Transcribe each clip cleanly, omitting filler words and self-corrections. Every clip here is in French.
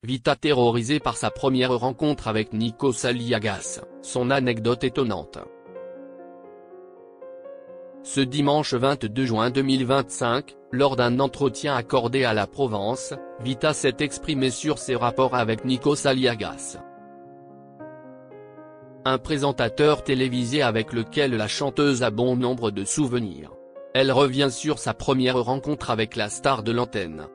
Vita terrorisée par sa première rencontre avec Nikos Aliagas, son anecdote étonnante. Ce dimanche 22 juin 2025, lors d'un entretien accordé à la Provence, Vita s'est exprimée sur ses rapports avec Nikos Aliagas. Un présentateur télévisé avec lequel la chanteuse a bon nombre de souvenirs. Elle revient sur sa première rencontre avec la star de l'antenne.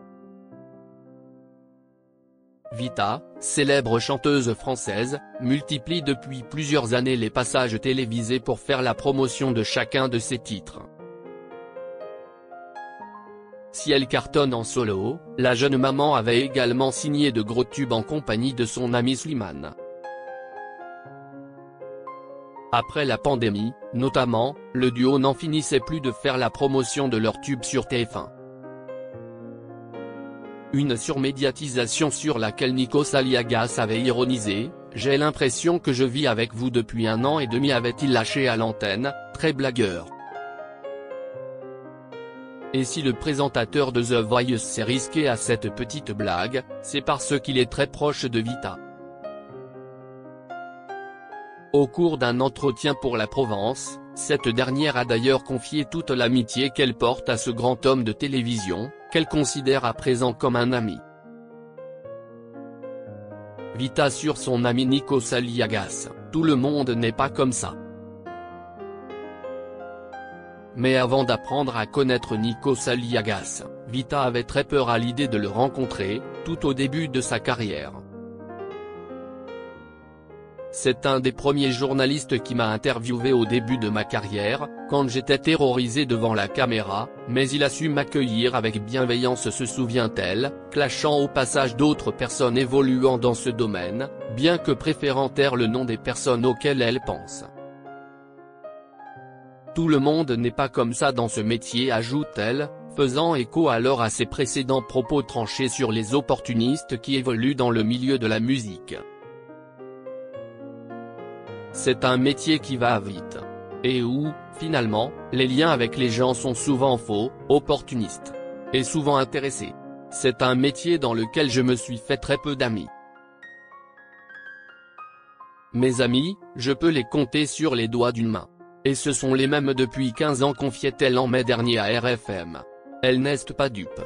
Vita, célèbre chanteuse française, multiplie depuis plusieurs années les passages télévisés pour faire la promotion de chacun de ses titres. Si elle cartonne en solo, la jeune maman avait également signé de gros tubes en compagnie de son ami Slimane. Après la pandémie, notamment, le duo n'en finissait plus de faire la promotion de leurs tubes sur TF1. Une surmédiatisation sur laquelle Nikos Aliagas avait ironisé « J'ai l'impression que je vis avec vous depuis 1 an et demi » avait-il lâché à l'antenne, très blagueur. Et si le présentateur de The Voice s'est risqué à cette petite blague, c'est parce qu'il est très proche de Vita. Au cours d'un entretien pour la Provence, cette dernière a d'ailleurs confié toute l'amitié qu'elle porte à ce grand homme de télévision, qu'elle considère à présent comme un ami. Vita sur son ami Nikos Aliagas, tout le monde n'est pas comme ça. Mais avant d'apprendre à connaître Nikos Aliagas, Vita avait très peur à l'idée de le rencontrer, tout au début de sa carrière. C'est un des premiers journalistes qui m'a interviewé au début de ma carrière, quand j'étais terrorisé devant la caméra, mais il a su m'accueillir avec bienveillance, se souvient-elle, clashant au passage d'autres personnes évoluant dans ce domaine, bien que préférant taire le nom des personnes auxquelles elle pense. Tout le monde n'est pas comme ça dans ce métier, ajoute-t-elle, faisant écho alors à ses précédents propos tranchés sur les opportunistes qui évoluent dans le milieu de la musique. C'est un métier qui va vite. Et où, finalement, les liens avec les gens sont souvent faux, opportunistes. Et souvent intéressés. C'est un métier dans lequel je me suis fait très peu d'amis. Mes amis, je peux les compter sur les doigts d'une main. Et ce sont les mêmes depuis 15 ans, confiait-elle en mai dernier à RFM. Elle n'est pas dupe.